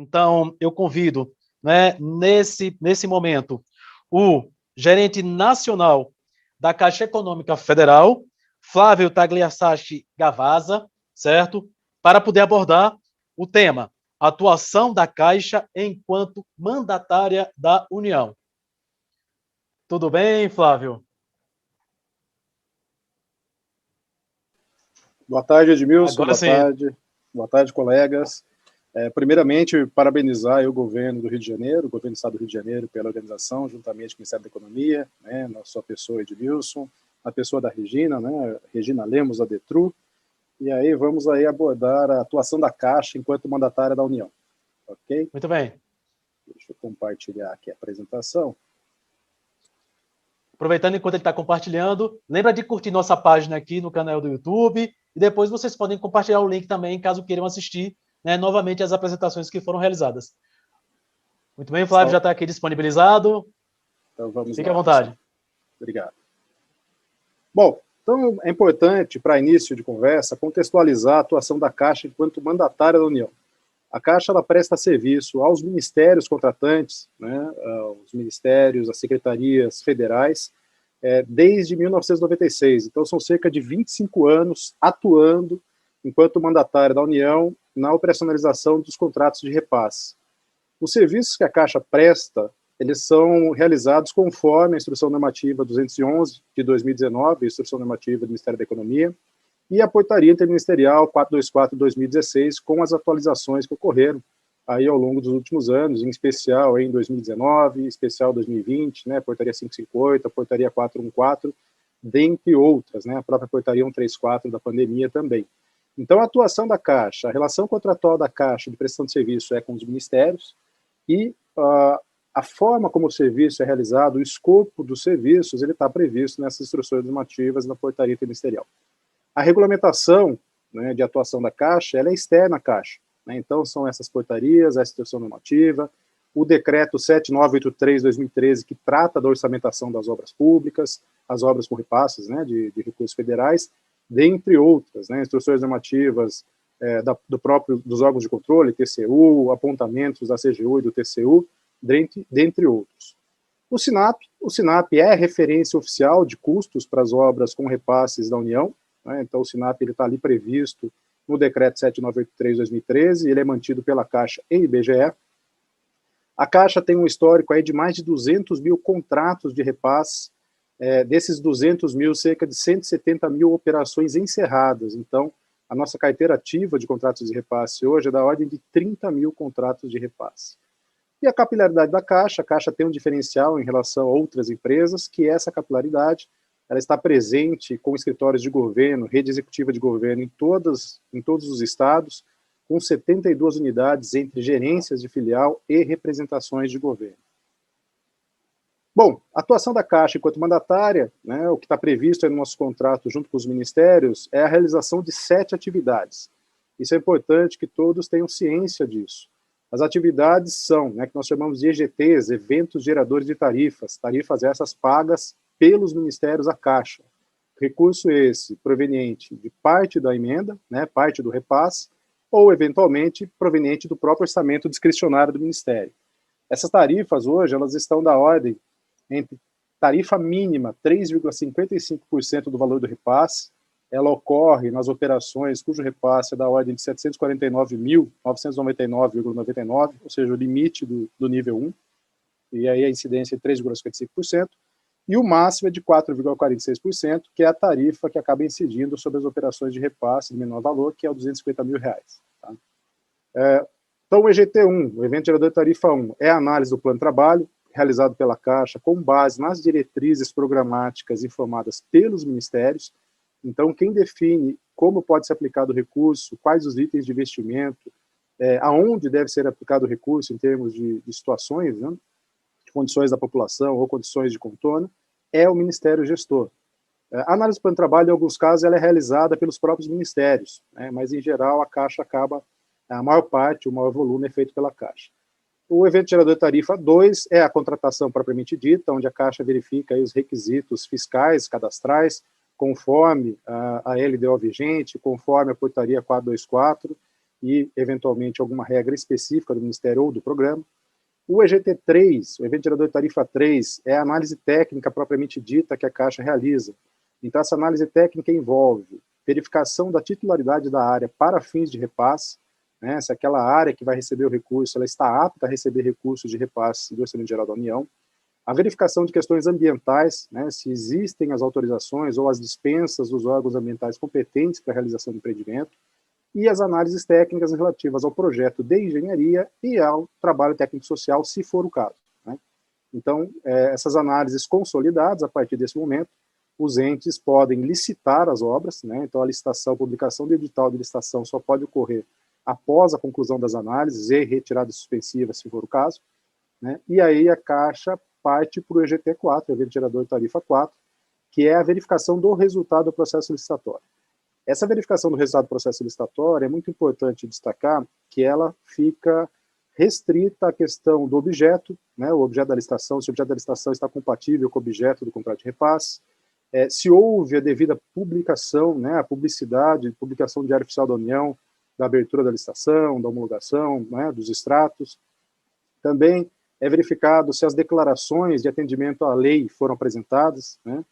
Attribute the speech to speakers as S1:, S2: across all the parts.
S1: Então, eu convido, né, nesse momento, o gerente nacional da Caixa Econômica Federal, Flávio Tagliassati Gavazza, certo? Para poder abordar o tema atuação da Caixa enquanto mandatária da União. Tudo bem, Flávio?
S2: Boa tarde, Edmilson.
S1: Agora sim.
S2: Boa tarde, colegas. Primeiramente, parabenizar o governo do Rio de Janeiro, o governo do Estado do Rio de Janeiro, pela organização, juntamente com o Ministério da Economia, né, na sua pessoa, Edmilson, a pessoa da Regina, né, Regina Lemos, da Detru, e aí vamos aí abordar a atuação da Caixa enquanto mandatária da União, ok?
S1: Muito bem.
S2: Deixa eu compartilhar aqui a apresentação.
S1: Aproveitando enquanto ele está compartilhando, lembra de curtir nossa página aqui no canal do YouTube e depois vocês podem compartilhar o link também, caso queiram assistir, né, novamente as apresentações que foram realizadas. Muito bem, Flávio, já está aqui disponibilizado.
S2: Então vamos
S1: Fique
S2: lá,
S1: à vontade.
S2: pessoal. Obrigado. Bom, então é importante, para início de conversa, contextualizar a atuação da Caixa enquanto mandatária da União. A Caixa ela presta serviço aos ministérios contratantes, né, aos ministérios, às secretarias federais, desde 1996. Então, são cerca de 25 anos atuando enquanto mandatária da União na operacionalização dos contratos de repasse. Os serviços que a Caixa presta, eles são realizados conforme a Instrução Normativa 211 de 2019, a Instrução Normativa do Ministério da Economia, e a Portaria Interministerial 424 de 2016, com as atualizações que ocorreram aí ao longo dos últimos anos, em especial em 2019, em especial 2020, né, Portaria 558, a Portaria 414, dentre outras, né, a própria Portaria 134 da pandemia também. Então, a atuação da Caixa, a relação contratual da Caixa de prestação de serviço é com os ministérios e a forma como o serviço é realizado, o escopo dos serviços, ele está previsto nessas instruções normativas na Portaria Interministerial. A regulamentação, né, de atuação da Caixa, ela é externa à Caixa, né, então são essas portarias, a instrução normativa, o decreto 7983 de 2013, que trata da orçamentação das obras públicas, as obras com repasses, né, de recursos federais, dentre outras, né, instruções normativas dos órgãos de controle, TCU, apontamentos da CGU e do TCU, dentre outros. O SINAP é referência oficial de custos para as obras com repasses da União, né, então o SINAP está ali previsto no decreto 7983 de 2013, ele é mantido pela Caixa e IBGE. A Caixa tem um histórico aí de mais de 200 mil contratos de repasse, desses 200 mil, cerca de 170 mil operações encerradas. Então, a nossa carteira ativa de contratos de repasse hoje é da ordem de 30 mil contratos de repasse. E a capilaridade da Caixa, a Caixa tem um diferencial em relação a outras empresas, que essa capilaridade, ela está presente com escritórios de governo, rede executiva de governo em todos os estados, com 72 unidades entre gerências de filial e representações de governo. Bom, a atuação da Caixa enquanto mandatária, né, o que está previsto no nosso contrato junto com os ministérios, é a realização de 7 atividades. Isso é importante que todos tenham ciência disso. As atividades são, né, que nós chamamos de EGTs, Eventos Geradores de Tarifas, tarifas essas pagas pelos ministérios à Caixa. Recurso esse proveniente de parte da emenda, né, parte do repasse, ou eventualmente proveniente do próprio orçamento discricionário do Ministério. Essas tarifas hoje, elas estão da ordem entre tarifa mínima, 3,55% do valor do repasse, ela ocorre nas operações cujo repasse é da ordem de 749.999,99, ou seja, o limite do nível 1, e aí a incidência é 3,55%, e o máximo é de 4,46%, que é a tarifa que acaba incidindo sobre as operações de repasse de menor valor, que é o R$250 mil. Tá? Então, o EGT1, o Evento Gerador de Tarifa 1, é a análise do plano de trabalho, realizado pela Caixa, com base nas diretrizes programáticas informadas pelos ministérios. Então, quem define como pode ser aplicado o recurso, quais os itens de investimento, aonde deve ser aplicado o recurso em termos de situações, né, de condições da população ou condições de contorno, é o Ministério Gestor. A análise do plano de trabalho, em alguns casos, ela é realizada pelos próprios ministérios, né, mas, em geral, a Caixa acaba, a maior parte, o maior volume é feito pela Caixa. O evento gerador de tarifa 2 é a contratação propriamente dita, onde a Caixa verifica aí os requisitos fiscais, cadastrais, conforme a LDO vigente, conforme a portaria 424, e, eventualmente, alguma regra específica do Ministério ou do programa. O EGT3, o Evento Gerador de Tarifa 3, é a análise técnica propriamente dita que a Caixa realiza. Então, essa análise técnica envolve verificação da titularidade da área para fins de repasse, né, se aquela área que vai receber o recurso ela está apta a receber recursos de repasse do Orçamento Geral da União, a verificação de questões ambientais, né, se existem as autorizações ou as dispensas dos órgãos ambientais competentes para a realização do empreendimento, e as análises técnicas relativas ao projeto de engenharia e ao trabalho técnico-social, se for o caso. Né? Então, essas análises consolidadas, a partir desse momento, os entes podem licitar as obras, né? Então a licitação, a publicação do edital de licitação só pode ocorrer após a conclusão das análises e retirada suspensiva, se for o caso, né? E aí a Caixa parte para o EGT4, Evento Gerador de Tarifa 4, que é a verificação do resultado do processo licitatório. Essa verificação do resultado do processo licitatório é muito importante destacar que ela fica restrita à questão do objeto, né, o objeto da licitação, se o objeto da licitação está compatível com o objeto do contrato de repasse, se houve a devida publicação, né, a publicidade, publicação do Diário Oficial da União, da abertura da licitação, da homologação, né, dos extratos. Também é verificado se as declarações de atendimento à lei foram apresentadas, né,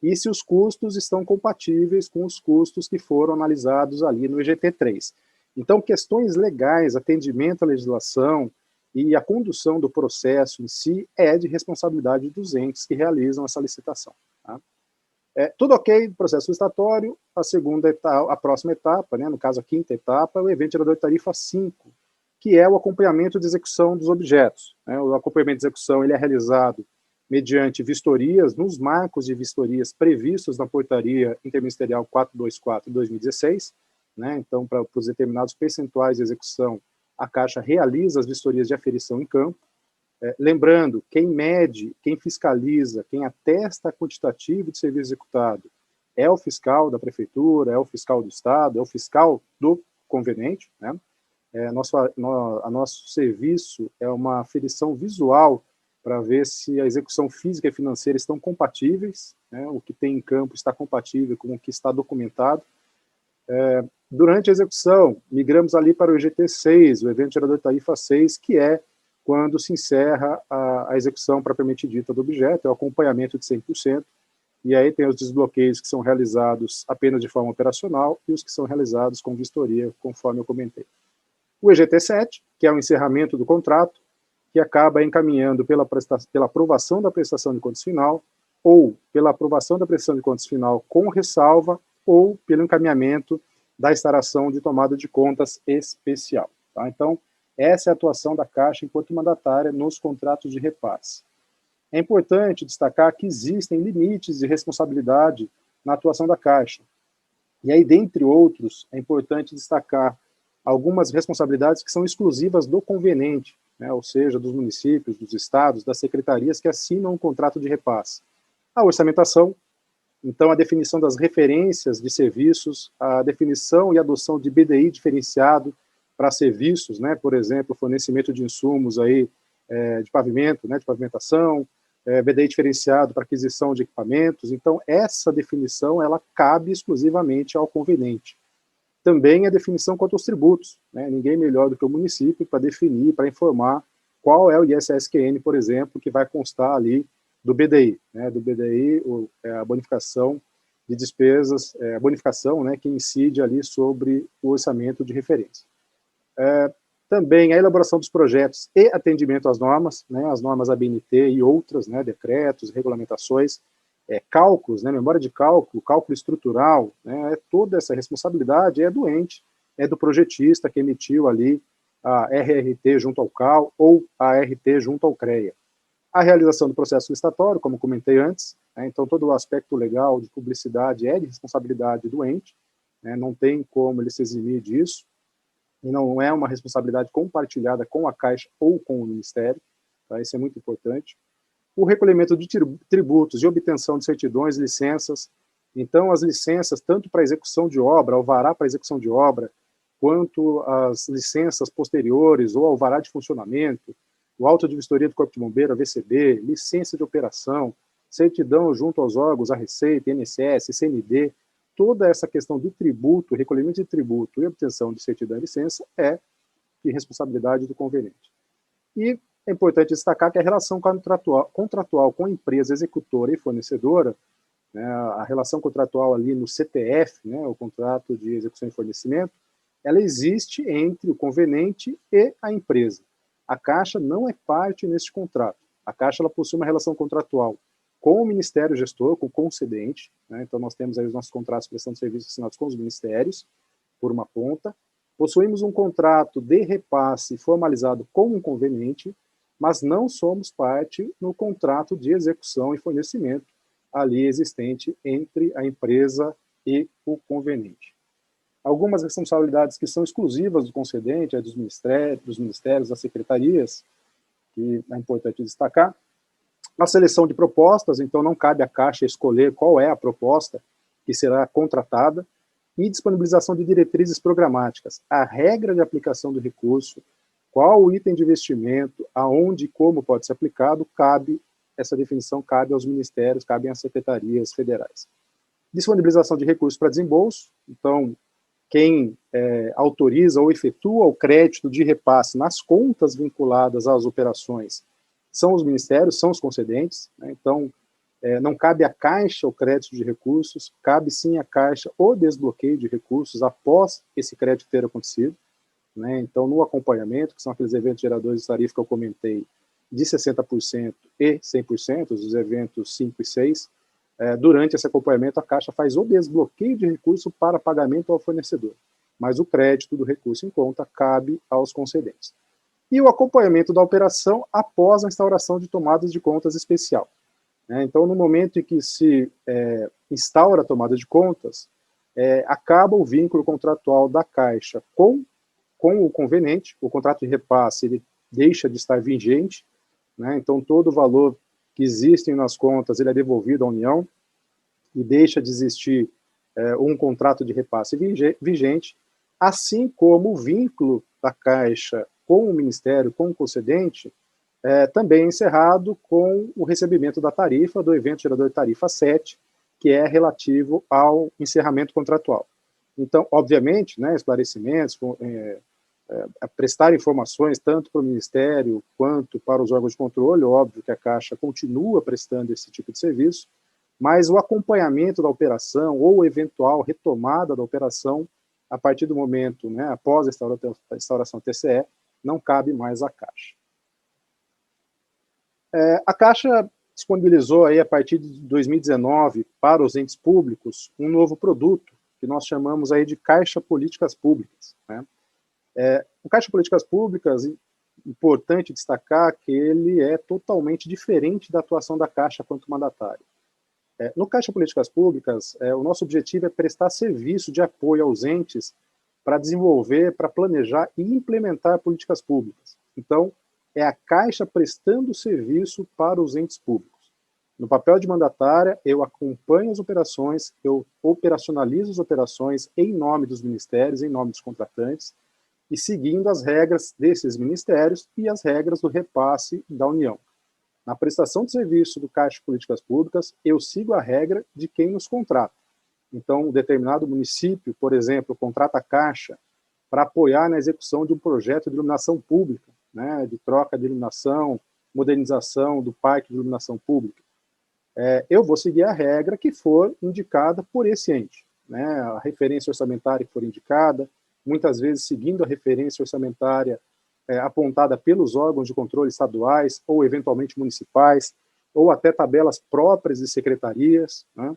S2: e se os custos estão compatíveis com os custos que foram analisados ali no EGT3. Então, questões legais, atendimento à legislação e a condução do processo em si é de responsabilidade dos entes que realizam essa licitação. Tá? Tudo ok, processo licitatório, a próxima etapa, né, no caso a quinta etapa, é o Evento Gerador de Tarifa 5, que é o acompanhamento de execução dos objetos. Né? O acompanhamento de execução ele é realizado mediante vistorias, nos marcos de vistorias previstos na portaria interministerial 424 de 2016, né? Então, para os determinados percentuais de execução, a Caixa realiza as vistorias de aferição em campo. Lembrando, quem mede, quem fiscaliza, quem atesta quantitativo de serviço executado é o fiscal da prefeitura, é o fiscal do estado, é o fiscal do conveniente, né? Nosso serviço é uma aferição visual para ver se a execução física e financeira estão compatíveis, né, o que tem em campo está compatível com o que está documentado. Durante a execução, migramos ali para o EGT6, o Evento Gerador de Tarifa 6, que é quando se encerra a execução propriamente dita do objeto, é o acompanhamento de 100%, e aí tem os desbloqueios que são realizados apenas de forma operacional e os que são realizados com vistoria, conforme eu comentei. O EGT7, que é o encerramento do contrato, que acaba encaminhando pela aprovação da prestação de contas final, ou pela aprovação da prestação de contas final com ressalva, ou pelo encaminhamento da instalação de tomada de contas especial. Tá? Então, essa é a atuação da Caixa enquanto mandatária nos contratos de repasse. É importante destacar que existem limites de responsabilidade na atuação da Caixa. E aí, dentre outros, é importante destacar algumas responsabilidades que são exclusivas do conveniente, né, ou seja, dos municípios, dos estados, das secretarias que assinam um contrato de repasse. A orçamentação, então a definição das referências de serviços, a definição e adoção de BDI diferenciado para serviços, né, por exemplo, fornecimento de insumos aí, de pavimento, né, de pavimentação, BDI diferenciado para aquisição de equipamentos. Então, essa definição ela cabe exclusivamente ao conveniente. Também a definição quanto aos tributos, né? Ninguém melhor do que o município para definir, para informar qual é o ISSQN, por exemplo, que vai constar ali do BDI, né? Do BDI, a bonificação de despesas, a bonificação, né, que incide ali sobre o orçamento de referência. Também a elaboração dos projetos e atendimento às normas, né, as normas ABNT e outras, né, decretos, regulamentações, cálculos, né, memória de cálculo, cálculo estrutural, né, toda essa responsabilidade é do ente, é do projetista que emitiu ali a RRT junto ao CAL ou a RT junto ao CREA. A realização do processo licitatório, como comentei antes, né, então todo o aspecto legal de publicidade é de responsabilidade do ente, né, não tem como ele se eximir disso, e não é uma responsabilidade compartilhada com a Caixa ou com o Ministério, tá, isso é muito importante. O recolhimento de tributos e obtenção de certidões, licenças. Então, as licenças, tanto para execução de obra, alvará para execução de obra, quanto as licenças posteriores, ou alvará de funcionamento, o auto de vistoria do Corpo de Bombeiro, AVCB, licença de operação, certidão junto aos órgãos, a Receita, INSS, CND, toda essa questão de tributo, recolhimento de tributo e obtenção de certidão de licença é de responsabilidade do conveniente. E é importante destacar que a relação contratual com a empresa executora e fornecedora, né, a relação contratual ali no CTF, né, o contrato de execução e fornecimento, ela existe entre o conveniente e a empresa. A Caixa não é parte nesse contrato. A Caixa ela possui uma relação contratual com o Ministério Gestor, com o concedente, né, então nós temos aí os nossos contratos de prestação de serviços assinados com os ministérios, por uma ponta. Possuímos um contrato de repasse formalizado com um conveniente, mas não somos parte no contrato de execução e fornecimento ali existente entre a empresa e o conveniente. Algumas responsabilidades que são exclusivas do concedente, dos ministérios, das secretarias, que é importante destacar. A seleção de propostas, então não cabe à Caixa escolher qual é a proposta que será contratada, e disponibilização de diretrizes programáticas, a regra de aplicação do recurso, qual o item de investimento, aonde e como pode ser aplicado, essa definição cabe aos ministérios, cabe às secretarias federais. Disponibilização de recursos para desembolso, então, quem autoriza ou efetua o crédito de repasse nas contas vinculadas às operações são os ministérios, são os concedentes, né? Então, não cabe à Caixa o crédito de recursos, cabe sim à Caixa o desbloqueio de recursos após esse crédito ter acontecido, né? Então, no acompanhamento, que são aqueles eventos geradores de tarifa que eu comentei, de 60% e 100%, os eventos 5 e 6, durante esse acompanhamento a Caixa faz o desbloqueio de recurso para pagamento ao fornecedor, mas o crédito do recurso em conta cabe aos concedentes. E o acompanhamento da operação após a instauração de tomadas de contas especial. Então, no momento em que se instaura a tomada de contas, acaba o vínculo contratual da Caixa com o conveniente, o contrato de repasse ele deixa de estar vigente, né? Então todo o valor que existe nas contas ele é devolvido à União e deixa de existir um contrato de repasse vigente, assim como o vínculo da Caixa com o Ministério, com o concedente, também encerrado com o recebimento da tarifa, do evento gerador de tarifa 7, que é relativo ao encerramento contratual. Então, obviamente, né, esclarecimentos, prestar informações tanto para o Ministério quanto para os órgãos de controle, óbvio que a Caixa continua prestando esse tipo de serviço, mas o acompanhamento da operação ou eventual retomada da operação, a partir do momento, né, após a instauração TCE, não cabe mais à Caixa. A Caixa disponibilizou aí, a partir de 2019 para os entes públicos um novo produto que nós chamamos aí de Caixa Políticas Públicas, né? O Caixa Políticas Públicas, importante destacar que ele é totalmente diferente da atuação da Caixa quanto mandatário. No Caixa Políticas Públicas, o nosso objetivo é prestar serviço de apoio aos entes para desenvolver, para planejar e implementar políticas públicas. Então, é a Caixa prestando serviço para os entes públicos. No papel de mandatária, eu acompanho as operações, eu operacionalizo as operações em nome dos ministérios, em nome dos contratantes, e seguindo as regras desses ministérios e as regras do repasse da União. Na prestação de serviço do Caixa Políticas Públicas, eu sigo a regra de quem nos contrata. Então, um determinado município, por exemplo, contrata a Caixa para apoiar na execução de um projeto de iluminação pública, né, de troca de iluminação, modernização do parque de iluminação pública. Eu vou seguir a regra que for indicada por esse ente, né, a referência orçamentária que for indicada, muitas vezes seguindo a referência orçamentária apontada pelos órgãos de controle estaduais ou eventualmente municipais, ou até tabelas próprias de secretarias, né?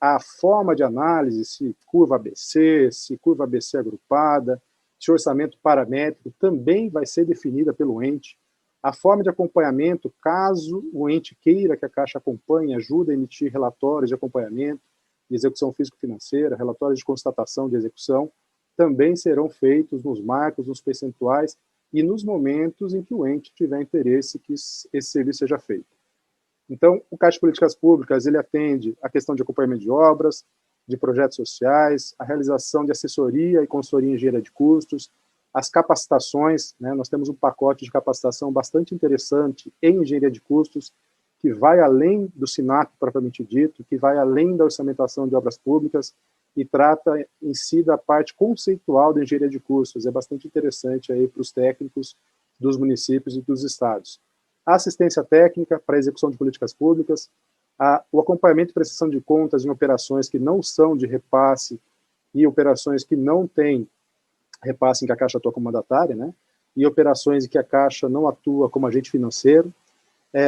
S2: A forma de análise, se curva ABC agrupada, se orçamento paramétrico, também vai ser definida pelo ente. A forma de acompanhamento, caso o ente queira que a Caixa acompanhe, ajuda a emitir relatórios de acompanhamento, de execução físico-financeira, relatórios de constatação de execução, também serão feitos nos marcos, nos percentuais e nos momentos em que o ente tiver interesse que esse serviço seja feito. Então, o Caixa de Políticas Públicas, ele atende a questão de acompanhamento de obras, de projetos sociais, a realização de assessoria e consultoria em engenharia de custos, as capacitações, né, nós temos um pacote de capacitação bastante interessante em engenharia de custos, que vai além do SINAP propriamente dito, que vai além da orçamentação de obras públicas e trata em si da parte conceitual da engenharia de custos. É bastante interessante aí para os técnicos dos municípios e dos estados. A assistência técnica para a execução de políticas públicas, o acompanhamento e prestação de contas em operações que não são de repasse e operações que não têm repasse em que a Caixa atua como mandatária, né? E operações em que a Caixa não atua como agente financeiro,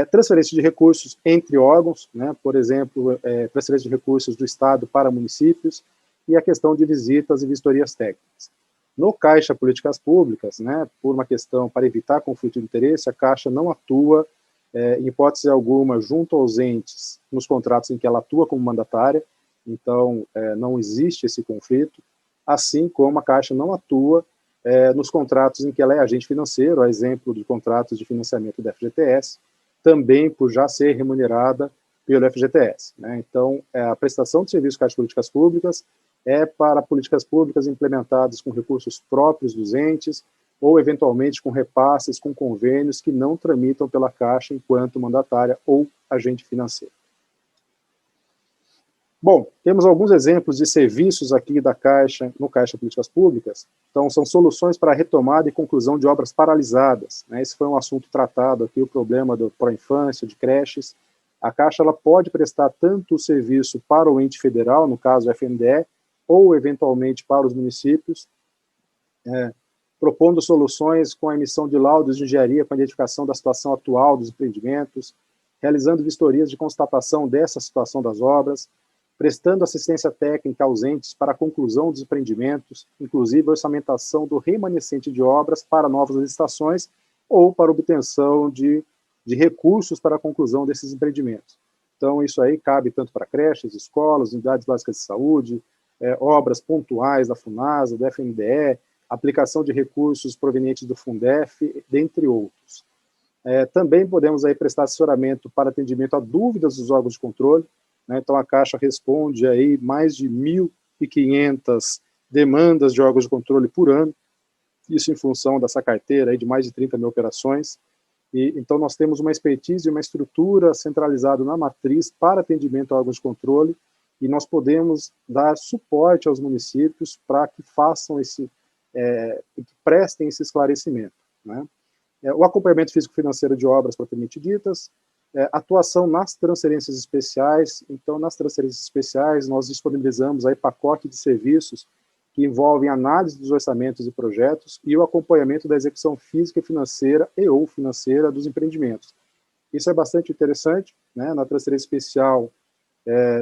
S2: transferência de recursos entre órgãos, né? Por exemplo, transferência de recursos do Estado para municípios, e a questão de visitas e vistorias técnicas. No Caixa Políticas Públicas, né, por uma questão para evitar conflito de interesse, a Caixa não atua, em hipótese alguma, junto aos entes nos contratos em que ela atua como mandatária, então não existe esse conflito, assim como a Caixa não atua nos contratos em que ela é agente financeiro, a exemplo de contratos de financiamento do FGTS, também por já ser remunerada pelo FGTS. Né? Então, a prestação de serviços Caixa Políticas Públicas é para políticas públicas implementadas com recursos próprios dos entes, ou eventualmente com repasses, com convênios que não tramitam pela Caixa enquanto mandatária ou agente financeiro. Bom, temos alguns exemplos de serviços aqui da Caixa, no Caixa Políticas Públicas. Então, são soluções para a retomada e conclusão de obras paralisadas. Né? Esse foi um assunto tratado aqui, o problema do pró-infância, de creches. A Caixa ela pode prestar tanto o serviço para o ente federal, no caso o FNDE, ou eventualmente para os municípios, propondo soluções com a emissão de laudos de engenharia para a identificação da situação atual dos empreendimentos, realizando vistorias de constatação dessa situação das obras, prestando assistência técnica aos entes para a conclusão dos empreendimentos, inclusive a orçamentação do remanescente de obras para novas licitações ou para obtenção de recursos para a conclusão desses empreendimentos. Então, isso aí cabe tanto para creches, escolas, unidades básicas de saúde, obras pontuais da FUNASA, do FNDE, aplicação de recursos provenientes do Fundef, dentre outros. Também podemos aí prestar assessoramento para atendimento a dúvidas dos órgãos de controle, né? Então a Caixa responde aí mais de 1.500 demandas de órgãos de controle por ano, isso em função dessa carteira aí de mais de 30 mil operações, e então nós temos uma expertise e uma estrutura centralizada na matriz para atendimento a órgãos de controle, e nós podemos dar suporte aos municípios para que façam que prestem esse esclarecimento. Né? O acompanhamento físico-financeiro de obras propriamente ditas, atuação nas transferências especiais. Então, nas transferências especiais, nós disponibilizamos aí pacote de serviços que envolvem análise dos orçamentos e projetos e o acompanhamento da execução física e financeira ou financeira dos empreendimentos. Isso é bastante interessante, né? Na transferência especial,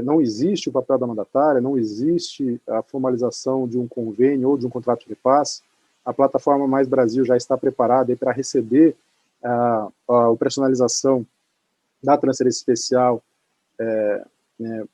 S2: não existe o papel da mandatária, não existe a formalização de um convênio ou de um contrato de repasse. A plataforma Mais Brasil já está preparada para receber a operacionalização da transferência especial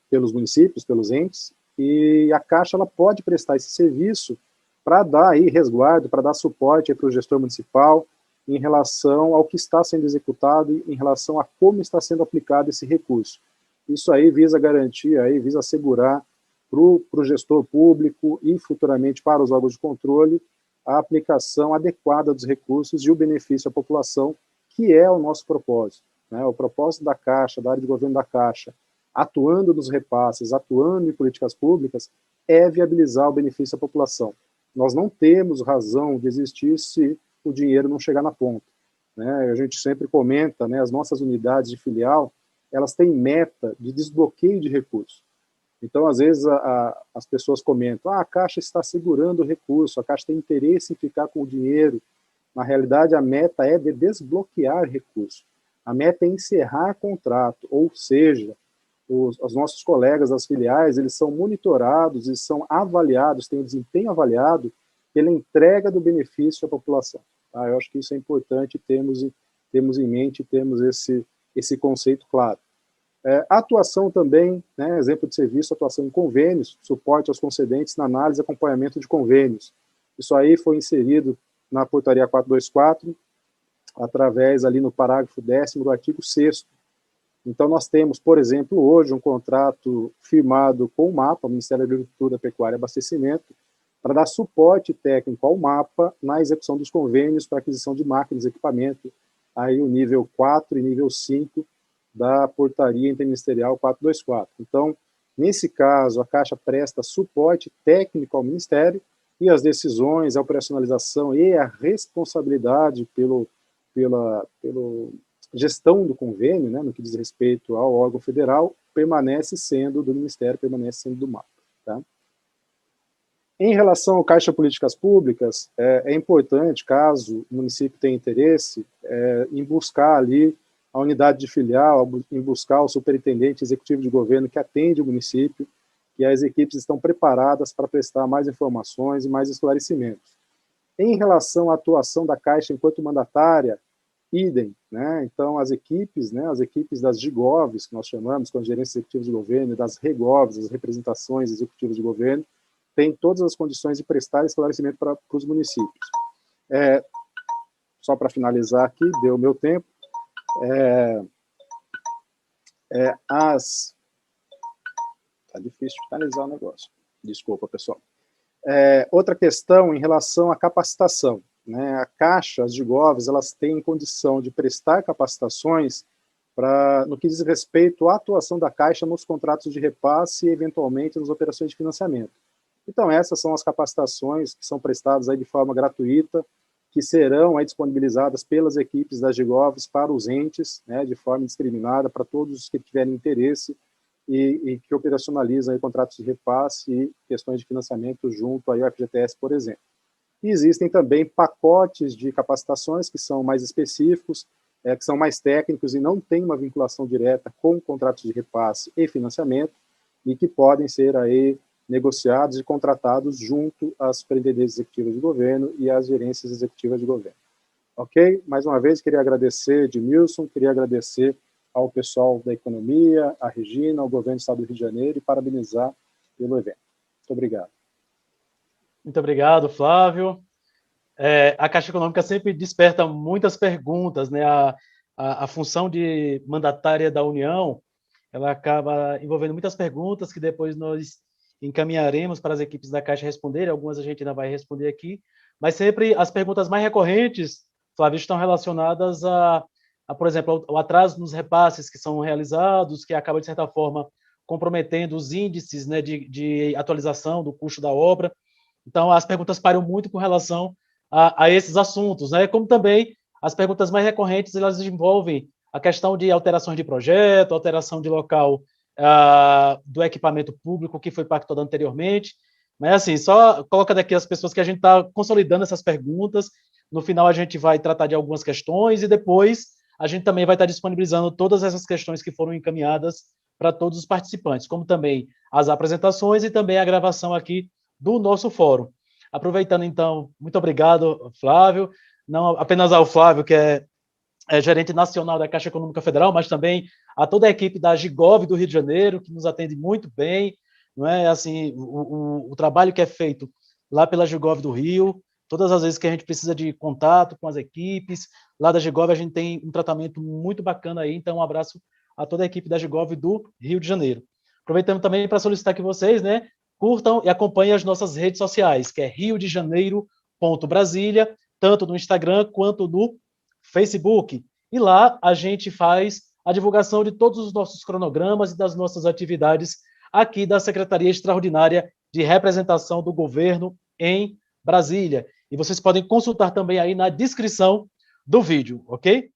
S2: pelos municípios, pelos entes, e a Caixa ela pode prestar esse serviço para dar aí resguardo, para dar suporte para o gestor municipal em relação ao que está sendo executado e em relação a como está sendo aplicado esse recurso. Isso aí visa garantir, aí visa assegurar para o gestor público e futuramente para os órgãos de controle a aplicação adequada dos recursos e o benefício à população, que é o nosso propósito. Né? O propósito da Caixa, da área de governo da Caixa, atuando nos repasses, atuando em políticas públicas, é viabilizar o benefício à população. Nós não temos razão de existir se o dinheiro não chegar na ponta. Né? A gente sempre comenta, né, as nossas unidades de filial, elas têm meta de desbloqueio de recursos. Então, às vezes, as pessoas comentam, a Caixa está segurando o recurso, a Caixa tem interesse em ficar com o dinheiro. Na realidade, a meta é de desbloquear recurso. A meta é encerrar contrato, ou seja, os nossos colegas das filiais, eles são monitorados e são avaliados, têm o desempenho avaliado pela entrega do benefício à população. Tá? Eu acho que isso é importante, temos em mente, temos esse conceito claro. Atuação também, né, exemplo de serviço, atuação em convênios, suporte aos concedentes na análise e acompanhamento de convênios. Isso aí foi inserido na portaria 424, através ali no parágrafo 10º do artigo 6º. Então nós temos, por exemplo, hoje um contrato firmado com o MAPA, Ministério da Agricultura, Pecuária e Abastecimento, para dar suporte técnico ao MAPA na execução dos convênios para aquisição de máquinas e equipamento, aí o nível 4 e nível 5, da portaria interministerial 424. Então, nesse caso, a Caixa presta suporte técnico ao Ministério e as decisões, a operacionalização e a responsabilidade pela gestão do convênio, né, no que diz respeito ao órgão federal, permanece sendo do Ministério, permanece sendo do MAPA. Tá? Em relação ao Caixa Políticas Públicas, é importante, caso o município tenha interesse, em buscar ali a unidade de filial, em buscar o superintendente executivo de governo que atende o município, e as equipes estão preparadas para prestar mais informações e mais esclarecimentos. Em relação à atuação da Caixa enquanto mandatária, idem, né? Então as equipes das GIGOVs, que nós chamamos, com as gerências executivas de governo, das REGOVs, as representações executivas de governo, têm todas as condições de prestar esclarecimento para os municípios. Só para finalizar aqui, deu o meu tempo, tá difícil de finalizar o negócio. Desculpa, pessoal. Outra questão em relação à capacitação. Né? A Caixa, as GIGOVs, elas têm condição de prestar capacitações no que diz respeito à atuação da Caixa nos contratos de repasse e, eventualmente, nas operações de financiamento. Então, essas são as capacitações que são prestadas aí de forma gratuita, que serão aí disponibilizadas pelas equipes das GIGOVs para os entes, né, de forma indiscriminada, para todos os que tiverem interesse e que operacionalizam aí contratos de repasse e questões de financiamento junto ao FGTS, por exemplo. E existem também pacotes de capacitações que são mais específicos, que são mais técnicos e não têm uma vinculação direta com contratos de repasse e financiamento, e que podem ser aí negociados e contratados junto às superintendências executivas de governo e às gerências executivas de governo. Ok? Mais uma vez, queria agradecer, Edmilson, queria agradecer ao pessoal da economia, à Regina, ao governo do Estado do Rio de Janeiro e parabenizar pelo evento. Muito obrigado.
S1: Muito obrigado, Flávio. A Caixa Econômica sempre desperta muitas perguntas, né? A função de mandatária da União, ela acaba envolvendo muitas perguntas que depois nós encaminharemos para as equipes da Caixa responderem, algumas a gente ainda vai responder aqui, mas sempre as perguntas mais recorrentes, Flávio, estão relacionadas por exemplo, ao atraso nos repasses que são realizados, que acaba, de certa forma, comprometendo os índices, né, de atualização do custo da obra. Então, as perguntas param muito com relação a esses assuntos, né? Como também as perguntas mais recorrentes, elas envolvem a questão de alterações de projeto, alteração de local do equipamento público que foi pactuado anteriormente. Mas, assim, só coloca daqui as pessoas que a gente está consolidando essas perguntas. No final, a gente vai tratar de algumas questões e depois a gente também vai estar disponibilizando todas essas questões que foram encaminhadas para todos os participantes, como também as apresentações e também a gravação aqui do nosso fórum. Aproveitando, então, muito obrigado, Flávio, não apenas ao Flávio, que é gerente nacional da Caixa Econômica Federal, mas também a toda a equipe da GIGOV do Rio de Janeiro, que nos atende muito bem, não é? Assim, o trabalho que é feito lá pela GIGOV do Rio, todas as vezes que a gente precisa de contato com as equipes, lá da GIGOV a gente tem um tratamento muito bacana aí, então um abraço a toda a equipe da GIGOV do Rio de Janeiro. Aproveitando também para solicitar que vocês, né, curtam e acompanhem as nossas redes sociais, que é riodejaneiro.brasilia, tanto no Instagram quanto no Facebook. E lá a gente faz a divulgação de todos os nossos cronogramas e das nossas atividades aqui da Secretaria Extraordinária de Representação do Governo em Brasília. E vocês podem consultar também aí na descrição do vídeo, ok?